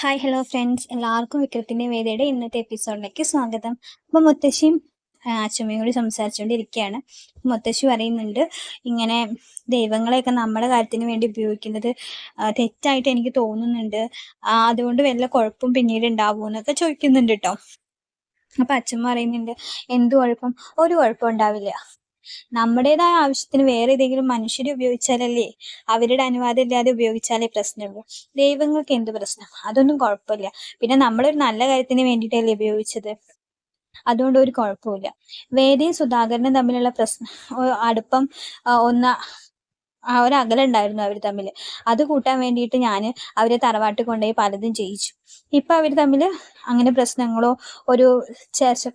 Hi hello friends, എല്ലാവർക്കും വിക്രത്തിൻ്റെ വേദയുടെ ഇന്നത്തെ എപ്പിസോഡിലേക്ക് സ്വാഗതം. അപ്പോൾ മുത്തശ്ശിയും അച്ഛമ്മയും കൂടി സംസാരിച്ചുകൊണ്ടിരിക്കുകയാണ്. മുത്തശ്ശി പറയുന്നുണ്ട്, ഇങ്ങനെ ദൈവങ്ങളെയൊക്കെ നമ്മുടെ കാര്യത്തിന് വേണ്ടി ഉപയോഗിക്കുന്നത് തെറ്റായിട്ട് എനിക്ക് തോന്നുന്നുണ്ട്. അതുകൊണ്ട് വല്ല കുഴപ്പം പിന്നീട് ഉണ്ടാവുമോ എന്നൊക്കെ ചോദിക്കുന്നുണ്ട് കേട്ടോ. അപ്പം അച്ഛമ്മ പറയുന്നുണ്ട്, എന്ത് കുഴപ്പം? ഒരു കുഴപ്പം ഉണ്ടാവില്ല. നമ്മുടേതായ ആവശ്യത്തിന് വേറെ ഏതെങ്കിലും മനുഷ്യരെ ഉപയോഗിച്ചാലല്ലേ, അവരുടെ അനുവാദം ഇല്ലാതെ ഉപയോഗിച്ചാലേ പ്രശ്നമുള്ളൂ. ദൈവങ്ങൾക്ക് എന്ത് പ്രശ്നം? അതൊന്നും കുഴപ്പമില്ല. പിന്നെ നമ്മളൊരു നല്ല കാര്യത്തിന് വേണ്ടിയിട്ടല്ലേ ഉപയോഗിച്ചത്, അതുകൊണ്ട് ഒരു കുഴപ്പമില്ല. വേദിയും സുധാകരനും തമ്മിലുള്ള പ്രശ്നം, അടുപ്പം, ഒന്ന് ഒരകലുണ്ടായിരുന്നു അവർ തമ്മിൽ. അത് കൂട്ടാൻ വേണ്ടിയിട്ട് ഞാൻ അവരെ തറവാട്ടിൽ കൊണ്ടുപോയി പലതും ചെയ്യിച്ചു. ഇപ്പം അവർ തമ്മിൽ അങ്ങനെ പ്രശ്നങ്ങളോ ഒരു ചേർച്ച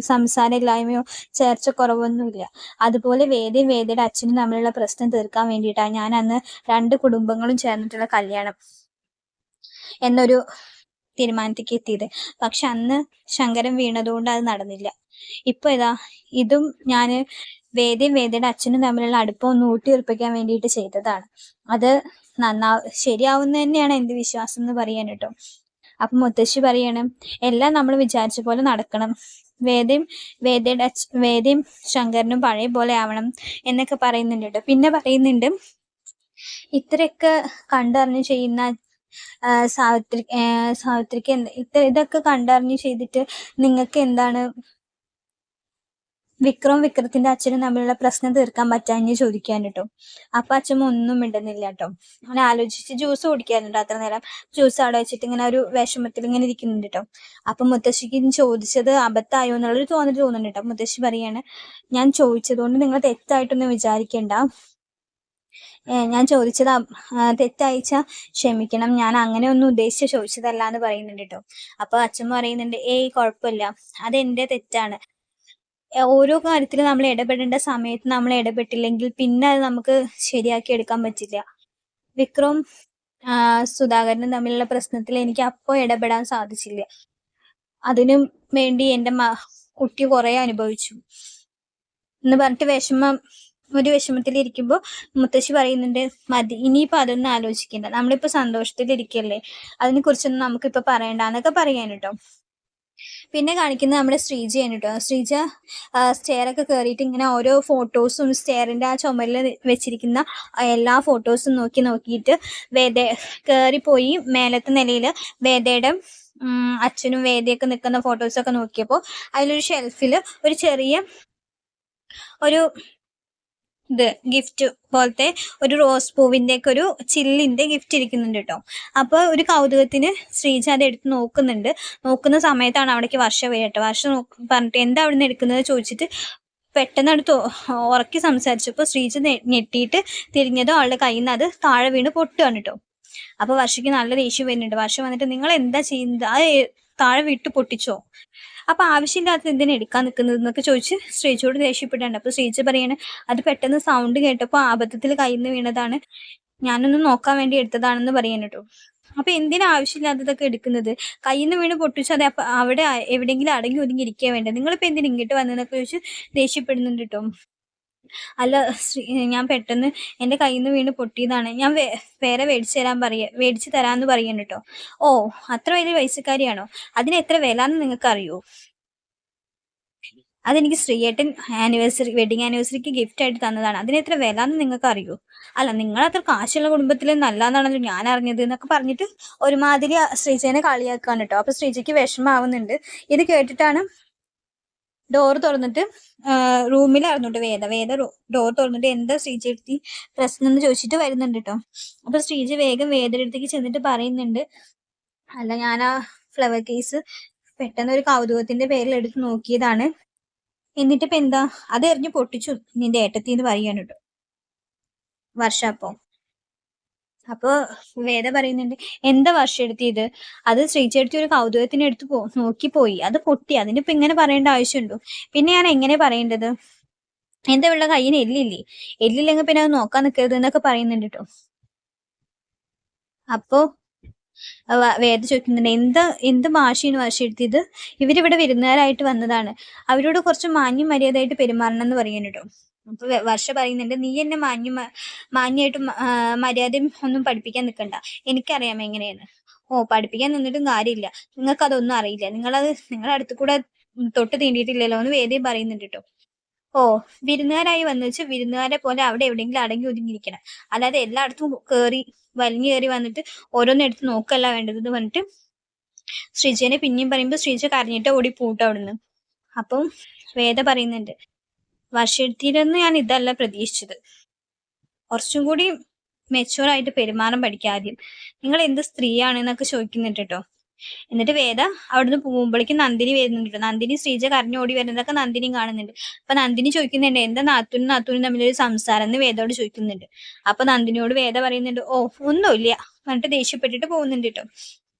സംസാരമില്ലായ്മയോ ചേർച്ചക്കുറവൊന്നുമില്ല. അതുപോലെ വേദയും വേദയുടെ അച്ഛനും തമ്മിലുള്ള പ്രശ്നം തീർക്കാൻ വേണ്ടിയിട്ടാണ് ഞാൻ അന്ന് രണ്ട് കുടുംബങ്ങളും ചേർന്നിട്ടുള്ള കല്യാണം എന്നൊരു തീരുമാനത്തേക്ക് എത്തിയത്. പക്ഷെ അന്ന് ശങ്കരൻ വീണതുകൊണ്ട് അത് നടന്നില്ല. ഇപ്പൊ ഇതും ഞാൻ വേദയും വേദയുടെ അച്ഛനും തമ്മിലുള്ള അടുപ്പം ഒന്ന് ഊട്ടിയുറപ്പിക്കാൻ വേണ്ടിയിട്ട് ചെയ്തതാണ്. അത് ശരിയാവുന്ന തന്നെയാണ് എൻ്റെ വിശ്വാസം എന്ന് പറയാൻ കേട്ടോ. അപ്പൊ മുത്തശ്ശി പറയണം, എല്ലാം നമ്മൾ വിചാരിച്ച പോലെ നടക്കണം, വേദയും ശങ്കരനും പഴയ പോലെ ആവണം എന്നൊക്കെ പറയുന്നുണ്ട് കേട്ടോ. പിന്നെ പറയുന്നുണ്ട്, ഇത്രയൊക്കെ കണ്ടറിഞ്ഞ് ചെയ്യുന്ന സാവിത്രിക്ക് ഇതൊക്കെ കണ്ടറിഞ്ഞ് ചെയ്തിട്ട് നിങ്ങൾക്ക് എന്താണ് വിക്രത്തിന്റെ അച്ഛനും തമ്മിലുള്ള പ്രശ്നം തീർക്കാൻ പറ്റാഞ്ഞ് ചോദിക്കാൻ കേട്ടോ. അപ്പൊ അച്ഛമ്മ ഒന്നും മിണ്ടുന്നില്ല കേട്ടോ. അങ്ങനെ ആലോചിച്ച് ജ്യൂസ് കുടിക്കാറുണ്ട്. അത്ര നേരം ജ്യൂസ് അവിടെ വെച്ചിട്ട് ഇങ്ങനെ ഒരു വിഷമത്തിൽ ഇങ്ങനെ ഇരിക്കുന്നുണ്ട് കേട്ടോ. അപ്പൊ മുത്തശ്ശിക്ക് ചോദിച്ചത് അബദ്ധമായോ എന്നുള്ളൊരു തോന്നുന്നുണ്ട് കേട്ടോ. മുത്തശ്ശി പറയാണ്, ഞാൻ ചോദിച്ചതുകൊണ്ട് നിങ്ങൾ തെറ്റായിട്ടൊന്നും വിചാരിക്കേണ്ട. ഞാൻ ചോദിച്ചത് തെറ്റയച്ചാ ക്ഷമിക്കണം, ഞാൻ അങ്ങനെ ഒന്നും ഉദ്ദേശിച്ച് ചോദിച്ചതല്ല എന്ന് പറയുന്നുണ്ട് കേട്ടോ. അപ്പൊ അച്ഛമ്മ പറയുന്നുണ്ട്, ഏയ് കുഴപ്പമില്ല, അതെന്റെ തെറ്റാണ്. ഓരോ കാര്യത്തിൽ നമ്മൾ ഇടപെടേണ്ട സമയത്ത് നമ്മൾ ഇടപെട്ടില്ലെങ്കിൽ പിന്നെ അത് നമുക്ക് ശരിയാക്കി എടുക്കാൻ പറ്റില്ല. വിക്രം സുധാകരനും തമ്മിലുള്ള പ്രശ്നത്തിൽ എനിക്ക് അപ്പോൾ ഇടപെടാൻ സാധിച്ചില്ല. അതിനും വേണ്ടി എൻ്റെ കുട്ടി കുറെ അനുഭവിച്ചു എന്ന് പറഞ്ഞിട്ട് ഒരു വിഷമത്തിലിരിക്കുമ്പോൾ മുത്തശ്ശി പറയുന്നുണ്ട്, മതി, ഇനിയിപ്പോൾ അതൊന്നും ആലോചിക്കണ്ട, നമ്മളിപ്പോൾ സന്തോഷത്തിലിരിക്കല്ലേ, അതിനെക്കുറിച്ചൊന്നും നമുക്കിപ്പോൾ പറയണ്ടെന്നൊക്കെ പറയാൻ കേട്ടോ. പിന്നെ കാണിക്കുന്നത് നമ്മുടെ ശ്രീജയാണ് കേട്ടോ. ശ്രീജ സ്റ്റെയറൊക്കെ കയറിയിട്ട് ഇങ്ങനെ ഓരോ ഫോട്ടോസും സ്റ്റെയറിൻ്റെ ആ ചുമരിൽ വെച്ചിരിക്കുന്ന എല്ലാ ഫോട്ടോസും നോക്കിയിട്ട് കയറിപ്പോയി മേലത്തെ നിലയിൽ വേദയുടെ അച്ഛനും വേദയൊക്കെ നിൽക്കുന്ന ഫോട്ടോസൊക്കെ നോക്കിയപ്പോൾ അതിലൊരു ഷെൽഫിൽ ഒരു ചെറിയ ഒരു ഗിഫ്റ്റ് പോലത്തെ ഒരു റോസ് പൂവിൻ്റെ ഒക്കെ ഒരു ചില്ലിൻ്റെ ഗിഫ്റ്റ് ഇരിക്കുന്നുണ്ട് കേട്ടോ. അപ്പോൾ ഒരു കൗതുകത്തിന് ശ്രീജ അത് എടുത്ത് നോക്കുന്ന സമയത്താണ് അവിടേക്ക് വർഷ വരട്ടെ. പറഞ്ഞിട്ട് എന്താ അവിടെ നിന്ന് എടുക്കുന്നത് ചോദിച്ചിട്ട് പെട്ടെന്ന് അടുത്ത് ഉറക്കി സംസാരിച്ചപ്പോൾ ശ്രീജ ഞെട്ടിയിട്ട് തിരിഞ്ഞതോ അവളുടെ കയ്യിൽ നിന്ന് അത് താഴെ വീണ് പൊട്ടുകയാണ് കേട്ടോ. അപ്പോൾ വർഷയ്ക്ക് നല്ല ദേഷ്യം വരുന്നുണ്ട്. വർഷ വന്നിട്ട്, നിങ്ങൾ എന്താ ചെയ്യുന്നത്, അത് താഴെ വിട്ട് പൊട്ടിച്ചോ, അപ്പൊ ആവശ്യമില്ലാത്ത എന്തിനാ എടുക്കാൻ നിൽക്കുന്നത് എന്നൊക്കെ ചോദിച്ച് ശ്രീജയോട് ദേഷ്യപ്പെട്ടാണ്. അപ്പൊ ശ്രീജ പറയാണ്, അത് പെട്ടെന്ന് സൗണ്ട് കേട്ടപ്പോൾ അബദ്ധത്തിൽ കയ്യിൽ നിന്ന് വീണതാണ്, ഞാനൊന്ന് നോക്കാൻ വേണ്ടി എടുത്തതാണെന്ന് പറയാൻ കേട്ടോ. അപ്പൊ എന്തിനാ ആവശ്യമില്ലാത്തതൊക്കെ എടുക്കുന്നത്? കയ്യിൽ നിന്ന് വീണ് പൊട്ടിച്ചു, അതെ അവിടെ എവിടെയെങ്കിലും അടങ്ങി ഒതുങ്ങി ഇരിക്കാൻ വേണ്ടത്, നിങ്ങളിപ്പോ എന്തിനാ ഇങ്ങോട്ട് വന്നതെന്നൊക്കെ ചോദിച്ച് ദേഷ്യപ്പെടുന്നുണ്ട് കേട്ടോ. അല്ല, ഞാൻ പെട്ടെന്ന് എൻ്റെ കയ്യിൽ നിന്ന് വീണ് പൊട്ടിയതാണ്, ഞാൻ വേറെ മേടിച്ചു തരാമെന്ന് പറയാൻ കേട്ടോ. ഓ, അത്ര വലിയ പൈസക്കാരിയാണോ? അതിന് എത്ര വില എന്ന് നിങ്ങൾക്ക് അറിയോ? അതെനിക്ക് ശ്രീയേട്ടൻ വെഡിങ് ആനിവേഴ്സറിക്ക് ഗിഫ്റ്റ് ആയിട്ട് തന്നതാണ്, അതിന് എത്ര വില എന്ന് നിങ്ങൾക്ക് അറിയോ? അല്ല, നിങ്ങൾ അത്ര കാശുള്ള കുടുംബത്തിൽ നല്ലതാണല്ലോ ഞാൻ അറിഞ്ഞത് എന്നൊക്കെ പറഞ്ഞിട്ട് ഒരുമാതിരി ശ്രീജേനെ കളിയാക്കാണ് കേട്ടോ. അപ്പൊ ശ്രീജയ്ക്ക് വിഷമാവുന്നുണ്ട്. ഇത് കേട്ടിട്ടാണ് ഡോർ തുറന്നിട്ട് റൂമിലായിരുന്നു വേദ ഡോർ തുറന്നിട്ട് എന്താ ശ്രീജയെടുത്തി പ്രശ്നം എന്ന് ചോദിച്ചിട്ട് വരുന്നുണ്ട് കേട്ടോ. അപ്പൊ ശ്രീജ വേഗം വേദയുടെ അടുത്തേക്ക് ചെന്നിട്ട് പറയുന്നുണ്ട്, അല്ല, ഞാൻ ആ ഫ്ലവർ കേസ് പെട്ടെന്ന് ഒരു കൗതുകത്തിന്റെ പേരിൽ എടുത്ത് നോക്കിയതാണ്, എന്നിട്ടിപ്പോ എന്താ, അത് എറിഞ്ഞ് പൊട്ടിച്ചു നിന്റെ ഏട്ടത്തിന്ന് പറയാണ് കേട്ടോ വർഷ. അപ്പൊ വേദ പറയുന്നുണ്ട്, എന്താ വർഷം എടുത്തിയത്, അത് ശ്രീചേട്ടത്തി ഒരു കൗതുകത്തിന് എടുത്ത് നോക്കിപ്പോയി, അത് പൊട്ടി, അതിനിപ്പോ ഇങ്ങനെ പറയേണ്ട ആവശ്യമുണ്ടോ? പിന്നെ ഞാൻ എങ്ങനെ പറയേണ്ടത്? എന്താ ഉള്ള കയ്യിന് എല്ലില്ലെങ്കിൽ പിന്നെ അത് നോക്കാൻ നിൽക്കരുത് എന്നൊക്കെ പറയുന്നുണ്ട് കേട്ടോ. അപ്പോ വേദ ചോദിക്കുന്നുണ്ട്, എന്ത് ഭാഷയാണ് വർഷം എടുത്തിയത്? ഇവരിവിടെ വിരുന്നുകാരായിട്ട് വന്നതാണ്, അവരോട് കുറച്ച് മാന്യം മര്യാദയായിട്ട് പെരുമാറണം എന്ന് പറയുന്നു കേട്ടോ. അപ്പൊ വർഷ പറയുന്നുണ്ട്, നീ എന്നെ മാന്യായിട്ട് മര്യാദയും ഒന്നും പഠിപ്പിക്കാൻ നിൽക്കണ്ട, എനിക്കറിയാം എങ്ങനെയാണ്. ഓ, പഠിപ്പിക്കാൻ നിന്നിട്ടും കാര്യമില്ല, നിങ്ങൾക്ക് അതൊന്നും അറിയില്ല, നിങ്ങളുടെ അടുത്ത് കൂടെ തൊട്ട് തീണ്ടിയിട്ടില്ലല്ലോ എന്ന് വേദിയും പറയുന്നുണ്ട് കേട്ടോ. ഓ, വിരുന്നുകാരായി വന്നു വെച്ച് വിരുന്നുകാരെ പോലെ അവിടെ എവിടെയെങ്കിലും അടങ്ങി ഒതുങ്ങിയിരിക്കണം, അല്ലാതെ എല്ലായിടത്തും കയറി വലിഞ്ഞു കയറി വന്നിട്ട് ഓരോന്നും എടുത്ത് നോക്കല്ല വേണ്ടത് എന്ന് പറഞ്ഞിട്ട് ശ്രീജേനെ പിന്നെയും പറയുമ്പോൾ ശ്രീജ കരഞ്ഞിട്ട് ഓടി പൂട്ടോ അവിടുന്ന്. അപ്പം വേദ പറയുന്നുണ്ട്, വർഷത്തിലൊന്നും ഞാൻ ഇതല്ല പ്രതീക്ഷിച്ചത്, കുറച്ചും കൂടി മെച്ചുവർ ആയിട്ട് പെരുമാറാൻ പഠിക്കുക ആദ്യം, നിങ്ങൾ എന്ത് സ്ത്രീയാണെന്നൊക്കെ ചോദിക്കുന്നുണ്ട് കേട്ടോ. എന്നിട്ട് വേദ അവിടുന്ന് പോകുമ്പോഴേക്കും നന്ദിനി വരുന്നുണ്ട്. നന്ദിനി ശ്രീജ കരഞ്ഞോടി വരുന്നതൊക്കെ നന്ദിനിയും കാണുന്നുണ്ട്. അപ്പൊ നന്ദിനി ചോദിക്കുന്നുണ്ട്, എന്താ നാത്തൂനും തമ്മിലൊരു സംസാരം എന്ന് വേദയോട് ചോദിക്കുന്നുണ്ട്. അപ്പൊ നന്ദിനിയോട് വേദ പറയുന്നുണ്ട്, ഓ ഒന്നുമില്ല എന്നിട്ട് ദേഷ്യപ്പെട്ടിട്ട് പോകുന്നുണ്ട് കേട്ടോ.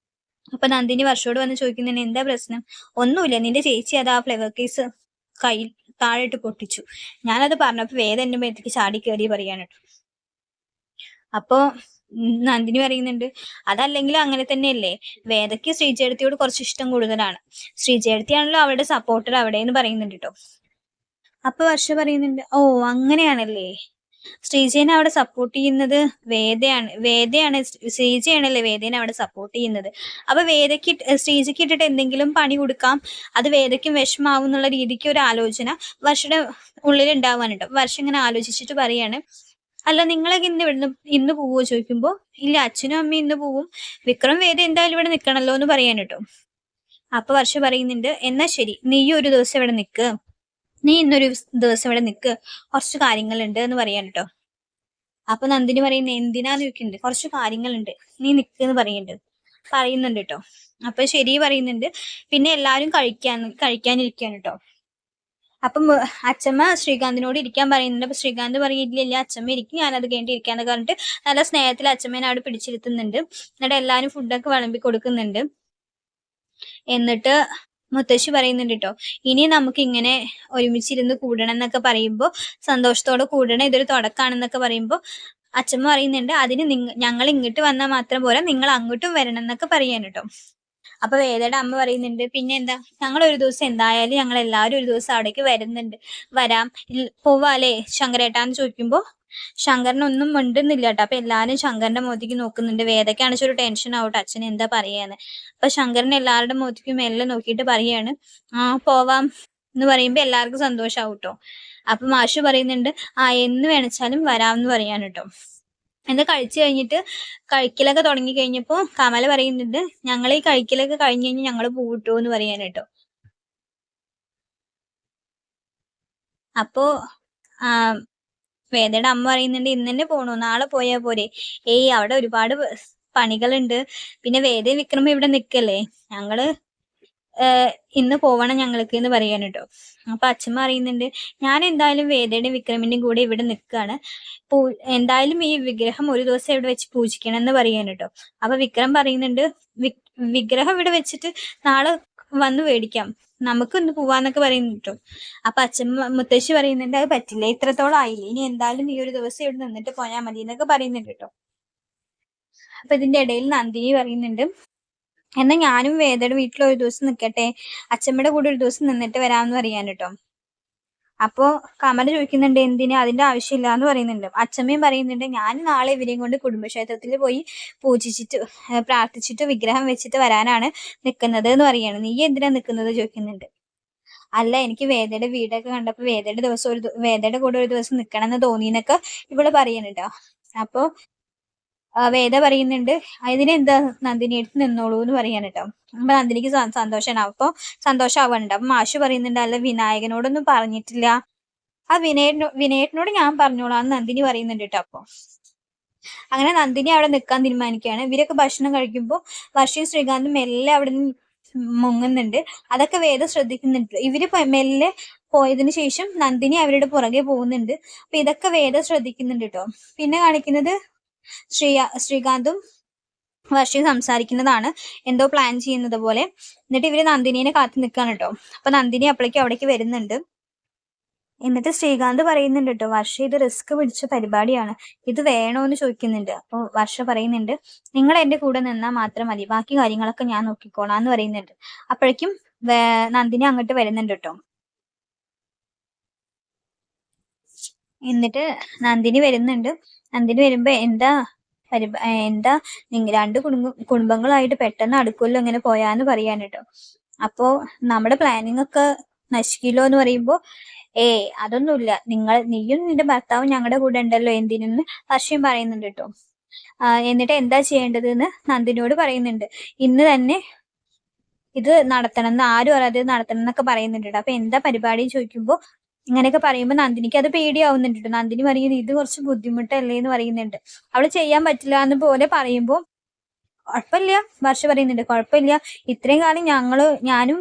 അപ്പൊ നന്ദിനി വർഷോട് വന്ന് ചോദിക്കുന്നുണ്ട്, എന്താ പ്രശ്നം? ഒന്നുമില്ല, നിന്റെ ചേച്ചി അത് ആ ഫ്ലവർ കേസ് കയ്യിൽ താഴെയിട്ട് പൊട്ടിച്ചു, ഞാനത് പറഞ്ഞപ്പോ വേദ എന്റെ മേത്തേക്ക് ചാടി കയറി പറയാണ്. അപ്പോ നന്ദിനി പറയുന്നുണ്ട്, അതല്ലെങ്കിലും അങ്ങനെ തന്നെയല്ലേ, വേദയ്ക്ക് ശ്രീജേടത്തിയോട് കുറച്ച് ഇഷ്ടം കൂടുതലാണ്, ശ്രീജേടത്തിയാണല്ലോ അവളുടെ സപ്പോർട്ടർ അവിടെ എന്ന് പറയുന്നുണ്ട് കേട്ടോ. അപ്പൊ വർഷ പറയുന്നുണ്ട്, ഓ അങ്ങനെയാണല്ലേ, ശ്രീജേനെ അവിടെ സപ്പോർട്ട് ചെയ്യുന്നത് വേദയാണ് ശ്രീജയാണല്ലേ വേദേനെ അവിടെ സപ്പോർട്ട് ചെയ്യുന്നത്. അപ്പൊ ശ്രീജയ്ക്ക് ഇട്ടിട്ട് എന്തെങ്കിലും പണി കൊടുക്കാം, അത് വേദയ്ക്കും വിഷമാവും എന്നുള്ള രീതിക്ക് ഒരു ആലോചന വർഷയുടെ ഉള്ളിൽ ഉണ്ടാവാനുണ്ട്. വർഷം ഇങ്ങനെ ആലോചിച്ചിട്ട് പറയാണ്, അല്ല നിങ്ങളൊക്കെ ഇന്ന് പോവോ ചോദിക്കുമ്പോ, ഇല്ല അച്ഛനും അമ്മയും ഇന്ന് പോവും, വിക്രം വേദ എന്തായാലും ഇവിടെ നിക്കണല്ലോ എന്ന് പറയാൻ കേട്ടോ. അപ്പൊ വർഷ പറയുന്നുണ്ട്, എന്നാ ശരി നീ ഒരു ദിവസം ഇവിടെ നിക്ക്, നീ ഇന്നൊരു ദിവസം ഇവിടെ നിക്ക്, കുറച്ച് കാര്യങ്ങളുണ്ട് എന്ന് പറയാൻ കേട്ടോ. അപ്പൊ നന്ദിനി പറയുന്നത് എന്തിനാന്ന് ചോദിക്കുന്നുണ്ട്, കുറച്ച് കാര്യങ്ങളുണ്ട് നീ നിക്കെന്ന് പറയുന്നുണ്ട് കേട്ടോ. അപ്പൊ ശരി പറയുന്നുണ്ട്. പിന്നെ എല്ലാരും കഴിക്കാനിരിക്കാണ് കേട്ടോ. അപ്പം അച്ഛമ്മ ശ്രീകാന്തിനോട് ഇരിക്കാൻ പറയുന്നുണ്ട്. അപ്പൊ ശ്രീകാന്ത് പറയില്ല, അച്ഛമ്മ ഇരിക്കും, ഞാനത് കഴിഞ്ഞിട്ട് ഇരിക്കാന്ന് പറഞ്ഞിട്ട് നല്ല സ്നേഹത്തിൽ അച്ഛമ്മേനെ അവിടെ പിടിച്ചിരുത്തുന്നുണ്ട്. എന്നിട്ട് എല്ലാരും ഫുഡൊക്കെ വിളമ്പി കൊടുക്കുന്നുണ്ട്. എന്നിട്ട് മുത്തശ്ശി പറയുന്നുണ്ട് കേട്ടോ, ഇനി നമുക്ക് ഇങ്ങനെ ഒരുമിച്ചിരുന്ന് കൂടണം എന്നൊക്കെ പറയുമ്പോൾ, സന്തോഷത്തോടെ കൂടണം, ഇതൊരു തുടക്കാണെന്നൊക്കെ പറയുമ്പോൾ അച്ഛമ്മ പറയുന്നുണ്ട്, അതിന് ഞങ്ങൾ ഇങ്ങോട്ട് വന്നാൽ മാത്രം പോരാ, നിങ്ങൾ അങ്ങോട്ടും വരണം എന്നൊക്കെ പറയാൻ കേട്ടോ. അപ്പൊ വേദയുടെ അമ്മ പറയുന്നുണ്ട്, പിന്നെ എന്താ, ഞങ്ങൾ ഒരു ദിവസം എന്തായാലും ഞങ്ങൾ എല്ലാവരും ഒരു ദിവസം അവിടേക്ക് വരാം, പോവാല്ലേ ശങ്കരേട്ടാന്ന് ചോദിക്കുമ്പോ ശങ്കരനൊന്നും മിണ്ടുന്നില്ല കേട്ടോ. അപ്പൊ എല്ലാരും ശങ്കരന്റെ മുഖത്തേക്ക് നോക്കുന്നുണ്ട്. വേദയ്ക്കാണ് ഒരു ടെൻഷൻ ആവട്ടെ, അച്ഛൻ എന്താ പറയാന്ന്. അപ്പൊ ശങ്കരൻ എല്ലാവരുടെ മുഖത്തേക്കും മെല്ലെ നോക്കിയിട്ട് പറയാണ്, ആ പോവാം എന്ന് പറയുമ്പോ എല്ലാവർക്കും സന്തോഷാവും കേട്ടോ. അപ്പൊ മാഷ് പറയുന്നുണ്ട്, ആ എന്ന് വേണിച്ചാലും വരാമെന്ന് പറയാൻ കേട്ടോ. എന്താ കഴിച്ചു കഴിഞ്ഞിട്ട് കഴിക്കലൊക്കെ തുടങ്ങി കഴിഞ്ഞപ്പോ കമല പറയുന്നുണ്ട്, ഞങ്ങൾ ഈ കഴിക്കലൊക്കെ കഴിഞ്ഞ് കഴിഞ്ഞ് ഞങ്ങൾ പോവിട്ടോ എന്ന് പറയാൻ കേട്ടോ. അപ്പോ ആ വേദയുടെ അമ്മ പറയുന്നുണ്ട്, ഇന്ന് തന്നെ പോണോ, നാളെ പോയാ പോരെ? ഏയ് അവിടെ ഒരുപാട് പണികളുണ്ട്, പിന്നെ വേദയും വിക്രമം ഇവിടെ നിക്കല്ലേ, ഞങ്ങള് ഇന്ന് പോവണം ഞങ്ങൾക്ക് എന്ന് പറയാൻ കേട്ടോ. അപ്പൊ അച്ഛൻ പറയുന്നുണ്ട്, ഞാൻ എന്തായാലും വേദയുടെയും വിക്രമിന്റെയും കൂടെ ഇവിടെ നിൽക്കാണ്, എന്തായാലും ഈ വിഗ്രഹം ഒരു ദിവസം ഇവിടെ വെച്ച് പൂജിക്കണം എന്ന് പറയാൻ കേട്ടോ. അപ്പൊ വിക്രം പറയുന്നുണ്ട്, വിഗ്രഹം ഇവിടെ വെച്ചിട്ട് നാളെ വന്ന് മേടിക്കാം, നമുക്ക് ഇന്ന് പോവാന്നൊക്കെ പറയുന്നു കേട്ടോ. അപ്പൊ മുത്തശ്ശി പറയുന്നുണ്ട്, അത് പറ്റില്ല, ഇത്രത്തോളം ആയില്ലേ, ഇനി എന്തായാലും ഈ ഒരു ദിവസം ഇവിടെ നിന്നിട്ട് പോയാൽ മതി എന്നൊക്കെ പറയുന്നുണ്ട് കേട്ടോ. അപ്പൊ ഇതിന്റെ ഇടയിൽ നന്ദിനി പറയുന്നുണ്ട്, എന്നാ ഞാനും വേദയുടെ വീട്ടിൽ ഒരു ദിവസം നിൽക്കട്ടെ, അച്ഛമ്മയുടെ കൂടെ ഒരു ദിവസം നിന്നിട്ട് വരാമെന്ന് പറയാൻ കേട്ടോ. അപ്പോ കമല ചോദിക്കുന്നുണ്ട്, എന്തിനാ, അതിന്റെ ആവശ്യമില്ല എന്ന് പറയുന്നുണ്ട്. അച്ഛമ്മയും പറയുന്നുണ്ട്, ഞാൻ നാളെ ഇവരെയും കൊണ്ട് കുടുംബക്ഷേത്രത്തിൽ പോയി പൂജിച്ചിട്ട് പ്രാർത്ഥിച്ചിട്ട് വിഗ്രഹം വെച്ചിട്ട് വരാനാണ് നിൽക്കുന്നത് എന്ന് പറയാണ്. നീ എന്തിനാ നിൽക്കുന്നത് ചോദിക്കുന്നുണ്ട്. അല്ല, എനിക്ക് വേദയുടെ വീടൊക്കെ കണ്ടപ്പോ വേദയുടെ കൂടെ ഒരു ദിവസം നിക്കണം എന്ന് തോന്നിന്നൊക്കെ ഇവള് പറയുന്നുണ്ടോ. അപ്പൊ വേദ പറയുന്നുണ്ട്, അതിനെന്താ നന്ദിനി എടുത്ത് നിന്നോളൂ എന്ന് പറയാൻ കേട്ടോ. അപ്പൊ നന്ദിനിക്ക് സന്തോഷമാണ്. അപ്പൊ സന്തോഷമാവുന്നുണ്ട്. അപ്പൊ മാഷ് പറയുന്നുണ്ട്, അല്ല വിനായകനോടൊന്നും പറഞ്ഞിട്ടില്ല. ആ വിനയേട്ടനോട് ഞാൻ പറഞ്ഞോളാം നന്ദിനി പറയുന്നുണ്ട് കേട്ടോ. അപ്പൊ അങ്ങനെ നന്ദിനി അവിടെ നിൽക്കാൻ തീരുമാനിക്കുകയാണ്. ഇവരൊക്കെ ഭക്ഷണം കഴിക്കുമ്പോൾ വർഷയും ശ്രീകാന്തും മെല്ലെ അവിടെ നിന്ന് മുങ്ങുന്നുണ്ട്. അതൊക്കെ വേദ ശ്രദ്ധിക്കുന്നുണ്ട്. ഇവര് മെല്ലെ പോയതിനു ശേഷം നന്ദിനി അവരുടെ പുറകെ പോകുന്നുണ്ട്. അപ്പൊ ഇതൊക്കെ വേദ ശ്രദ്ധിക്കുന്നുണ്ട് കേട്ടോ. പിന്നെ കാണിക്കുന്നത് ശ്രീകാന്തും വർഷയും സംസാരിക്കുന്നതാണ്, എന്തോ പ്ലാൻ ചെയ്യുന്നത് പോലെ. എന്നിട്ട് ഇവര് നന്ദിനിനെ കാത്തു നിൽക്കാണ് കേട്ടോ. അപ്പൊ നന്ദിനി അപ്പോഴേക്കും അവിടേക്ക് വരുന്നുണ്ട്. എന്നിട്ട് ശ്രീകാന്ത് പറയുന്നുണ്ട് കേട്ടോ, വർഷ ഇത് റിസ്ക് പിടിച്ച പരിപാടിയാണ്, ഇത് വേണോന്ന് ചോദിക്കുന്നുണ്ട്. അപ്പൊ വർഷ പറയുന്നുണ്ട്, നിങ്ങൾ എന്റെ കൂടെ നിന്നാൽ മാത്രം മതി, ബാക്കി കാര്യങ്ങളൊക്കെ ഞാൻ നോക്കിക്കോളാന്ന് പറയുന്നുണ്ട്. അപ്പോഴേക്കും നന്ദിനി അങ്ങോട്ട് വരുന്നുണ്ട് കേട്ടോ. എന്നിട്ട് നന്ദിനി വരുന്നുണ്ട്. നന്ദിനി വരുമ്പോ എന്താ രണ്ട് കുടുംബങ്ങളായിട്ട് പെട്ടെന്ന് അടുക്കുമല്ലോ ഇങ്ങനെ പോയാന്ന് പറയാൻ കേട്ടോ. അപ്പോ നമ്മുടെ പ്ലാനിങ് ഒക്കെ നശിക്കില്ലോ എന്ന് പറയുമ്പോ അതൊന്നുമില്ല, നീയും നിന്റെ ഭർത്താവും ഞങ്ങളുടെ കൂടെ ഉണ്ടല്ലോ എന്തിനെന്ന് ഹർഷയും പറയുന്നുണ്ട് കേട്ടോ. എന്നിട്ട് എന്താ ചെയ്യേണ്ടത് എന്ന് നന്ദിനിയോട് പറയുന്നുണ്ട്. ഇന്ന് തന്നെ ഇത് നടത്തണം എന്ന്, ആരും അറിയാതെ നടത്തണം എന്നൊക്കെ പറയുന്നുണ്ട്. അപ്പൊ എന്താ പരിപാടി ചോദിക്കുമ്പോ ഇങ്ങനെയൊക്കെ പറയുമ്പോൾ നന്ദിനിക്ക് അത് പേടിയാവുന്നുണ്ട് ട്ടോ. നന്ദിനി പറയുന്നത് ഇത് കുറച്ച് ബുദ്ധിമുട്ടല്ലേ എന്ന് പറയുന്നുണ്ട്. അവള് ചെയ്യാൻ പറ്റില്ല എന്ന് പോലെ പറയുമ്പോൾ കുഴപ്പമില്ല, വർഷ പറയുന്നുണ്ട് കുഴപ്പമില്ല, ഇത്രയും കാലം ഞാനും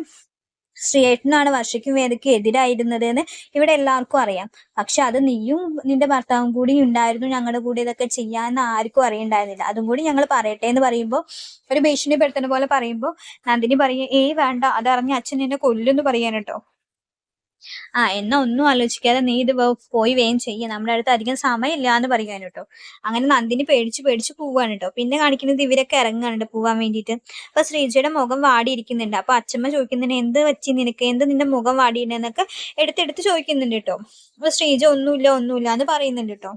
ശ്രീയേട്ടനാണ് വർഷയ്ക്കും വേദയ്ക്കും എതിരായിരുന്നത് എന്ന് ഇവിടെ എല്ലാവർക്കും അറിയാം. പക്ഷെ അത് നീയും നിന്റെ ഭർത്താവും കൂടി ഉണ്ടായിരുന്നു ഞങ്ങളുടെ കൂടെ ഇതൊക്കെ ചെയ്യാന്ന് ആർക്കും അറിയണ്ടായിരുന്നില്ല. അതും കൂടി ഞങ്ങൾ പറയട്ടെ എന്ന് പറയുമ്പോൾ, ഒരു ഭീഷണിപ്പെടുത്തുന്ന പോലെ പറയുമ്പോൾ നന്ദിനി പറയും വേണ്ട, അതറിഞ്ഞ അച്ഛൻ എന്നെ കൊല്ലുന്ന് പറയാൻ കേട്ടോ. എന്നാ ഒന്നും ആലോചിക്കാതെ നീ ഇത് പോയി വേഗം ചെയ്യ, നമ്മുടെ അടുത്ത് അധികം സമയമില്ല എന്ന് പറയാൻ കേട്ടോ. അങ്ങനെ നന്ദിനി പേടിച്ച് പോവാണ് കേട്ടോ. പിന്നെ കാണിക്കുന്നത് ഇവരൊക്കെ ഇറങ്ങാനുണ്ട് പോവാൻ വേണ്ടിയിട്ട്. അപ്പൊ ശ്രീജയുടെ മുഖം വാടിയിരിക്കുന്നുണ്ട്. അപ്പൊ അച്ഛമ്മ ചോദിക്കുന്നുണ്ട് എന്ത് പറ്റി നിനക്ക്, എന്ത് നിന്റെ മുഖം വാടിയിട്ടുണ്ടെന്നൊക്കെ എടുത്തെടുത്ത് ചോദിക്കുന്നുണ്ട് കേട്ടോ. അപ്പൊ ശ്രീജ ഒന്നുമില്ല എന്ന് പറയുന്നുണ്ട് കേട്ടോ.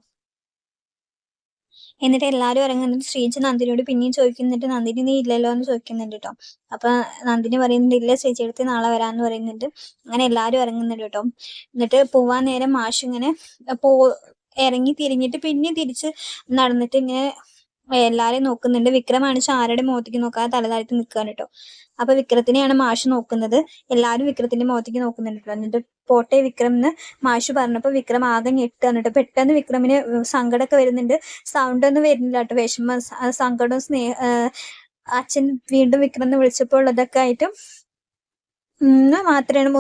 എന്നിട്ട് എല്ലാവരും ഇറങ്ങുന്നുണ്ട്. ശ്രീജ നന്ദിനിയോട് പിന്നെയും ചോദിക്കുന്നുണ്ട്, നന്ദിനി നീ ഇല്ലല്ലോ എന്ന് ചോദിക്കുന്നുണ്ട് കേട്ടോ. അപ്പൊ നന്ദിനി പറയുന്നുണ്ട് ഇല്ല ചേച്ചി എടുത്ത് നാളെ വരാന്ന് പറയുന്നുണ്ട്. അങ്ങനെ എല്ലാവരും ഇറങ്ങുന്നുണ്ട് കേട്ടോ. എന്നിട്ട് പോവാൻ നേരം മാഷ് ഇങ്ങനെ പോ ഇറങ്ങി തിരിഞ്ഞിട്ട് പിന്നെ തിരിച്ച് നടന്നിട്ട് ഇങ്ങനെ എല്ലാരെയും നോക്കുന്നുണ്ട്. വിക്രമാണിച്ച് ആരുടെ മുഖത്തേക്ക് നോക്കാതെ തലതാഴ്ത്തി നിൽക്കുകയാണ് കേട്ടോ. അപ്പൊ വിക്രത്തിനെയാണ് മാഷ് നോക്കുന്നത്. എല്ലാരും വിക്രത്തിന്റെ മുഖത്തേക്ക് നോക്കുന്നുണ്ട് കേട്ടോ. എന്നിട്ട് പോട്ടെ വിക്രം എന്ന് മാഷ് പറഞ്ഞപ്പോ വിക്രം ആകെ ഞെട്ടാണ് കേട്ടോ. പെട്ടെന്ന് വിക്രമിന് സങ്കടമൊക്കെ വരുന്നുണ്ട്. സൗണ്ട് ഒന്നും വരുന്നില്ല കേട്ടോ. വിഷമം, സങ്കടവും അച്ഛൻ വീണ്ടും വിക്രം എന്ന് വിളിച്ചപ്പോൾ ഉള്ളതൊക്കെ ആയിട്ടും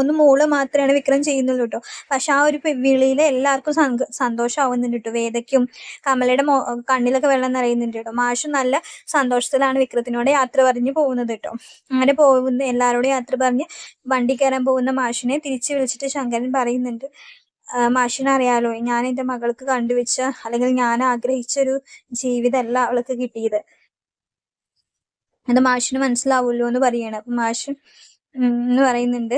ഒന്ന് മോള് മാത്രമാണ് വിക്രം ചെയ്യുന്നുള്ളൂ കേട്ടോ. പക്ഷെ ആ ഒരു വിളിയില് എല്ലാവർക്കും സന്തോഷമാവുന്നുണ്ട് കേട്ടോ. വേദയ്ക്കും കമലയുടെ കണ്ണിലൊക്കെ വെള്ളം നിറയുന്നുണ്ട് കേട്ടോ. മാഷും നല്ല സന്തോഷത്തിലാണ് വിക്രത്തിനോട് യാത്ര പറഞ്ഞ് പോകുന്നത് കേട്ടോ. അങ്ങനെ എല്ലാവരോടും യാത്ര പറഞ്ഞ് വണ്ടി കയറാൻ പോകുന്ന മാഷിനെ തിരിച്ചു വിളിച്ചിട്ട് ശങ്കരൻ പറയുന്നുണ്ട്, മാഷിനെ അറിയാലോ, ഞാൻ എൻ്റെ മകൾക്ക് കണ്ടുവെച്ച അല്ലെങ്കിൽ ഞാൻ ആഗ്രഹിച്ചൊരു ജീവിതമല്ല അവൾക്ക് കിട്ടിയത്, അത് മാഷിന് മനസ്സിലാവുമല്ലോ എന്ന് പറയണം. മാഷ് എന്ന് പറയുന്നുണ്ട്.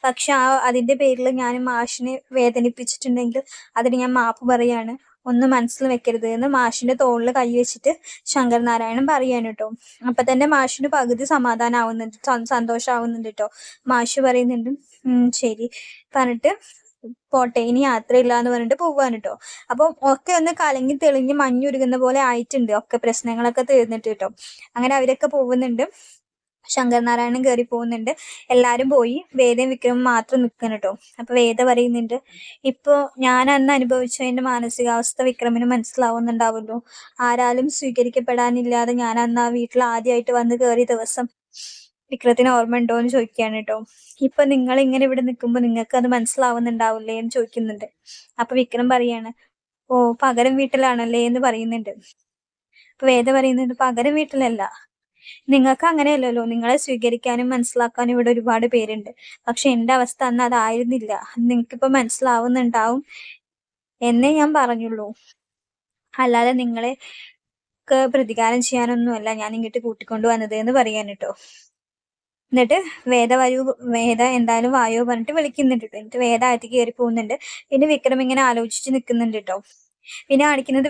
പക്ഷെ അതിന്റെ പേരിൽ ഞാൻ മാഷിനെ വേദനിപ്പിച്ചിട്ടുണ്ടെങ്കിൽ അതിന് ഞാൻ മാപ്പ് പറയാണ്, ഒന്നും മനസ്സിൽ വെക്കരുത് എന്ന് മാഷിന്റെ തോളിൽ കൈവച്ചിട്ട് ശങ്കരനാരായണൻ പറയാണ് കേട്ടോ. അപ്പൊ തന്നെ മാഷിന് പകുതി സമാധാനമാവുന്നുണ്ട്, സന്തോഷമാവുന്നുണ്ട് കേട്ടോ. മാഷ് പറയുന്നുണ്ട് ശരി പറഞ്ഞിട്ട് പോട്ടെ, ഇനി യാത്രയില്ല എന്ന് പറഞ്ഞിട്ട് പോവാണ് കേട്ടോ. അപ്പൊ ഒക്കെ ഒന്ന് കലങ്ങി തെളിഞ്ഞ് മഞ്ഞുരുകുന്ന പോലെ ആയിട്ടുണ്ട്, ഒക്കെ പ്രശ്നങ്ങളൊക്കെ തീർന്നിട്ട് കേട്ടോ. അങ്ങനെ അവരൊക്കെ പോകുന്നുണ്ട്. ശങ്കരനാരായണൻ കയറി പോകുന്നുണ്ട്. എല്ലാരും പോയി വേദയും വിക്രമും മാത്രം നിൽക്കണം കേട്ടോ. അപ്പൊ വേദ പറയുന്നുണ്ട്, ഇപ്പൊ ഞാൻ അന്ന് അനുഭവിച്ചതിന്റെ മാനസികാവസ്ഥ വിക്രമിന് മനസ്സിലാവുന്നുണ്ടാവുമല്ലോ. ആരാലും സ്വീകരിക്കപ്പെടാനില്ലാതെ ഞാൻ അന്ന് ആ വീട്ടിൽ ആദ്യമായിട്ട് വന്ന് കയറിയ ദിവസം വിക്രത്തിന് ഓർമ്മ ഉണ്ടോ എന്ന് ചോദിക്കുകയാണ് കേട്ടോ. ഇപ്പൊ നിങ്ങൾ ഇങ്ങനെ ഇവിടെ നിൽക്കുമ്പോ നിങ്ങൾക്ക് അത് മനസ്സിലാവുന്നുണ്ടാവില്ലേ എന്ന് ചോദിക്കുന്നുണ്ട്. അപ്പൊ വിക്രം പറയാണ്, പകരം വീട്ടിലാണല്ലേ എന്ന് പറയുന്നുണ്ട്. അപ്പൊ വേദ പറയുന്നുണ്ട്, പകരം വീട്ടിലല്ല, നിങ്ങൾക്ക് അങ്ങനെയല്ലല്ലോ, നിങ്ങളെ സ്വീകരിക്കാനും മനസ്സിലാക്കാനും ഇവിടെ ഒരുപാട് പേരുണ്ട്. പക്ഷെ എന്റെ അവസ്ഥ അന്ന് അതായിരുന്നില്ല, നിങ്ങൾക്കിപ്പോ മനസ്സിലാവുന്നുണ്ടാവും എന്നേ ഞാൻ പറഞ്ഞുള്ളൂ, അല്ലാതെ നിങ്ങളെ പ്രതികാരം ചെയ്യാനൊന്നുമല്ല ഞാൻ ഇങ്ങോട്ട് കൂട്ടിക്കൊണ്ടു വന്നത് എന്ന് പറയാൻ കേട്ടോ. എന്നിട്ട് വേദ എന്തായാലും വായോ പറഞ്ഞിട്ട് വിളിക്കുന്നുണ്ട് കേട്ടോ. എന്നിട്ട് വേദ അകത്തേക്ക് കയറി പോകുന്നുണ്ട്. പിന്നെ വിക്രം ഇങ്ങനെ ആലോചിച്ച് നിൽക്കുന്നുണ്ട് കേട്ടോ. പിന്നെ കാണിക്കുന്നത്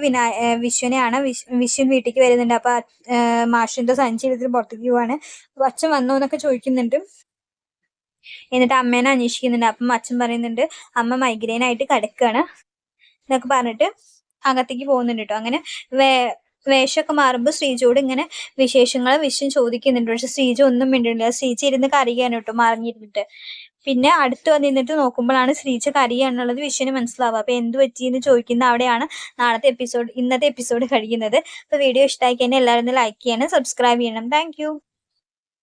വിശ്വനെയാണ്. വിശ്വൻ വീട്ടിലേക്ക് വരുന്നുണ്ട്. അപ്പൊ മാഷിന്റെ സഞ്ചി എടുത്തിട്ട് പുറത്തേക്ക് പോവാണ്. അപ്പൊ അച്ഛൻ വന്നോ എന്നൊക്കെ ചോദിക്കുന്നുണ്ട്. എന്നിട്ട് അമ്മേനെ അന്വേഷിക്കുന്നുണ്ട്. അപ്പം അച്ഛൻ പറയുന്നുണ്ട് അമ്മ മൈഗ്രെയിൻ ആയിട്ട് കിടക്കുകയാണ് എന്നൊക്കെ പറഞ്ഞിട്ട് അകത്തേക്ക് പോകുന്നുണ്ട് കേട്ടോ. അങ്ങനെ വേഷമൊക്കെ മാറുമ്പോൾ ശ്രീജയോട് ഇങ്ങനെ വിഷയം ചോദിക്കുന്നുണ്ട്. പക്ഷെ ശ്രീജ ഒന്നും മിണ്ടുന്നില്ല. ശ്രീജ ഇരുന്ന് കരയാണ് കേട്ടോ മറിഞ്ഞിരുന്നിട്ട്. പിന്നെ അടുത്ത് വന്നിരുന്നിട്ട് നോക്കുമ്പോഴാണ് ശ്രീജ കരയാന്നുള്ളത് വിഷയന് മനസ്സിലാവുക. അപ്പൊ എന്ത് പറ്റിയെന്ന് ചോദിക്കുന്ന അവിടെയാണ് ഇന്നത്തെ എപ്പിസോഡ് കഴിയുന്നത്. അപ്പൊ വീഡിയോ ഇഷ്ടമായി കഴിഞ്ഞാൽ എല്ലാവരും ലൈക്ക് ചെയ്യണം, സബ്സ്ക്രൈബ് ചെയ്യണം. താങ്ക്